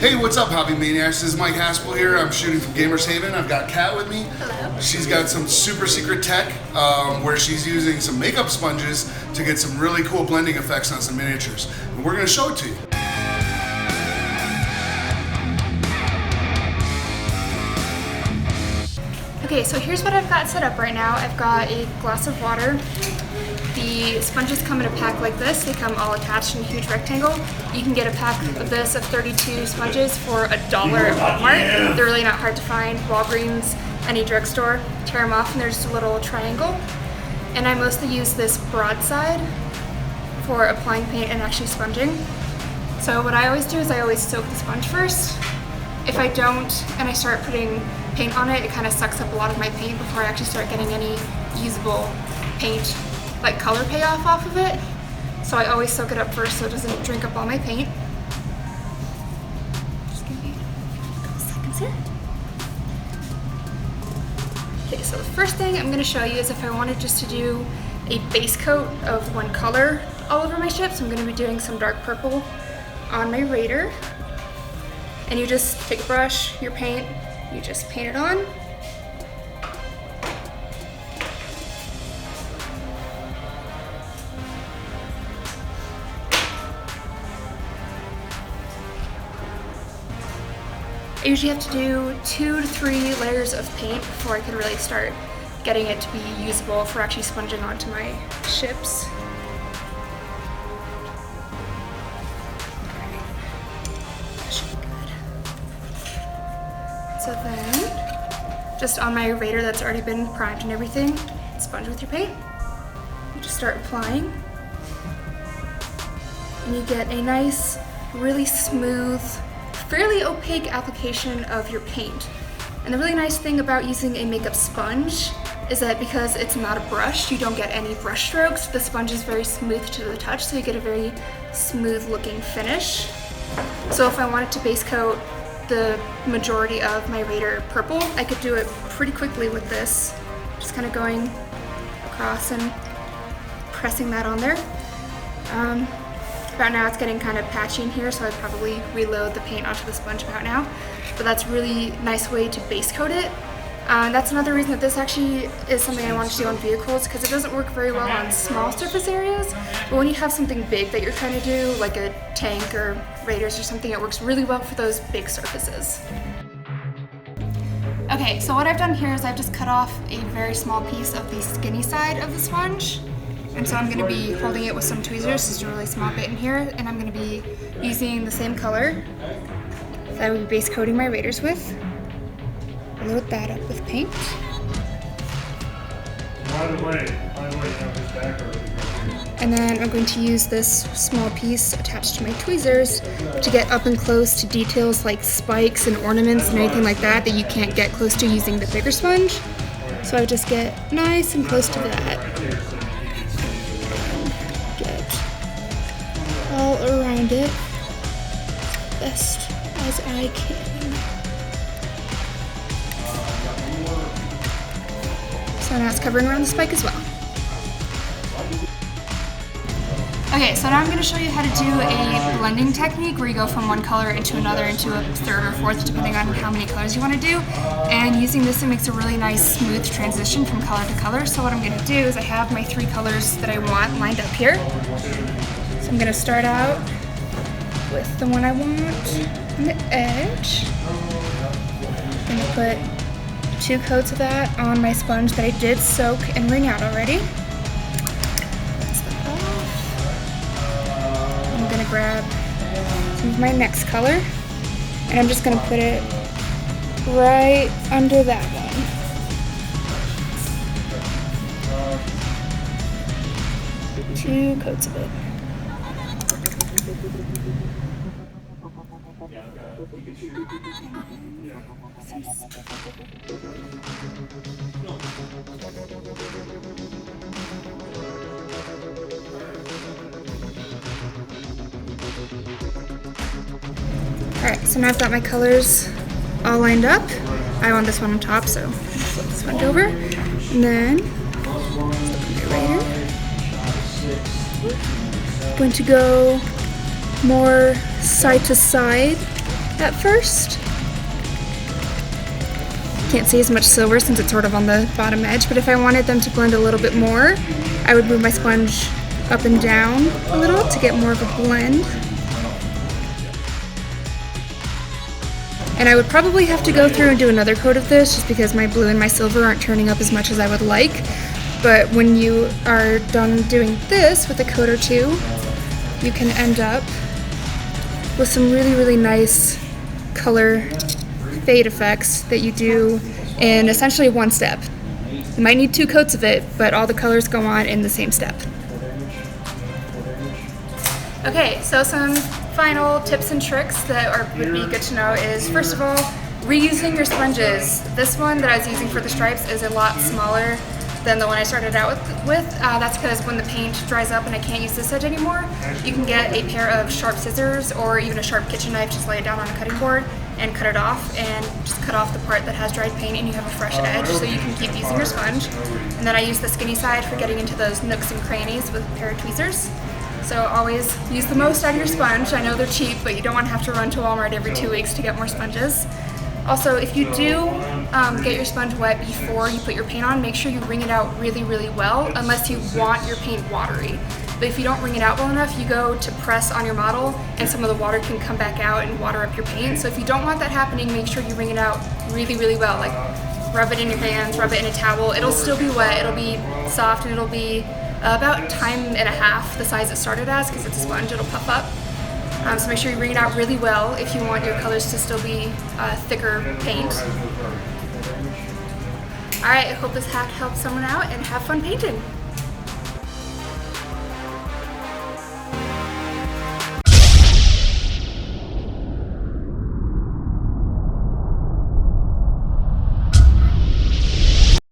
Hey, what's up, Hobby Maniacs? This is Mike Haspel here. I'm shooting from Gamers Haven. I've got Kat with me. Hello. She's got some super secret tech where she's using some makeup sponges to get some really cool blending effects on some miniatures. And we're going to show it to you. Okay, so here's what I've got set up right now. I've got a glass of water. The sponges come in a pack like this. They come all attached in a huge rectangle. You can get a pack of this of 32 sponges for $1 at Walmart. They're really not hard to find. Walgreens, any drugstore. Tear them off and there's just a little triangle. And I mostly use this broadside for applying paint and actually sponging. So what I always do is I always soak the sponge first. If I don't and I start putting paint on it, it kind of sucks up a lot of my paint before I actually start getting any usable paint, like color payoff off of it. So I always soak it up first so it doesn't drink up all my paint. Just give me a couple seconds here. Okay, so the first thing I'm going to show you is if I wanted just to do a base coat of one color all over my ships, I'm going to be doing some dark purple on my Raider. And you just take a brush, your paint, you just paint it on. I usually have to do 2 to 3 layers of paint before I can really start getting it to be usable for actually sponging onto my ships. So then, just on my Raider that's already been primed and everything, sponge with your paint. You just start applying. And you get a nice, really smooth, fairly opaque application of your paint. And the really nice thing about using a makeup sponge is that because it's not a brush, you don't get any brush strokes. The sponge is very smooth to the touch, so you get a very smooth looking finish. So if I wanted to base coat the majority of my Raider purple, I could do it pretty quickly with this. Just kind of going across and pressing that on there. About now it's getting kind of patchy in here, so I'd probably reload the paint onto the sponge about now. But that's a really nice way to base coat it. That's another reason that this actually is something I want to do on vehicles, because it doesn't work very well on small surface areas. But when you have something big that you're trying to do, like a tank or Raiders or something, it works really well for those big surfaces. Okay, so what I've done here is I've just cut off a very small piece of the skinny side of the sponge. And so I'm going to be holding it with some tweezers, just a really small bit in here, and I'm going to be using the same color that I would be base coating my Raiders with. Load that up with paint. And then I'm going to use this small piece attached to my tweezers to get up and close to details like spikes and ornaments and anything like that that you can't get close to using the bigger sponge. So I would just get nice and close to that. Get all around it best as I can. So now it's covering around the spike as well. Okay, so now I'm going to show you how to do a blending technique where you go from one color into another, into a third or fourth, depending on how many colors you want to do. And using this, it makes a really nice, smooth transition from color to color. So what I'm going to do is I have my 3 colors that I want lined up here. So I'm going to start out with the one I want on the edge. I'm going to put 2 coats of that on my sponge that I did soak and wring out already. Rinse that off. I'm gonna grab some of my next color, and I'm just gonna put it right under that one. Two coats of it. Alright, so now I've got my colors all lined up. I want this one on top, so flip this one over. And then, right here. I'm going to go more side to side at first. Can't see as much silver since it's sort of on the bottom edge, but if I wanted them to blend a little bit more, I would move my sponge up and down a little to get more of a blend. And I would probably have to go through and do another coat of this just because my blue and my silver aren't turning up as much as I would like. But when you are done doing this with a coat or two, you can end up with some really, really nice color fade effects that you do in essentially one step. You might need 2 coats of it, but all the colors go on in the same step. Okay, so some final tips and tricks that would be good to know is, first of all, reusing your sponges. This one that I was using for the stripes is a lot smaller than the one I started out with. That's because when the paint dries up and I can't use this edge anymore, you can get a pair of sharp scissors or even a sharp kitchen knife, just lay it down on a cutting board and cut it off, and just cut off the part that has dried paint and you have a fresh edge so you can keep using your sponge. And then I use the skinny side for getting into those nooks and crannies with a pair of tweezers. So always use the most out of your sponge. I know they're cheap, but you don't want to have to run to Walmart every 2 weeks to get more sponges. Also, if you do get your sponge wet before you put your paint on, make sure you wring it out really, really well, unless you want your paint watery. But if you don't wring it out well enough, you go to press on your model and some of the water can come back out and water up your paint. So if you don't want that happening, make sure you wring it out really, really well. Like rub it in your hands, rub it in a towel. It'll still be wet, it'll be soft, and it'll be about time and a half the size it started as, because it's a sponge, it'll puff up. So make sure you wring it out really well if you want your colors to still be thicker paint. Alright, I hope this hack helps someone out, and have fun painting!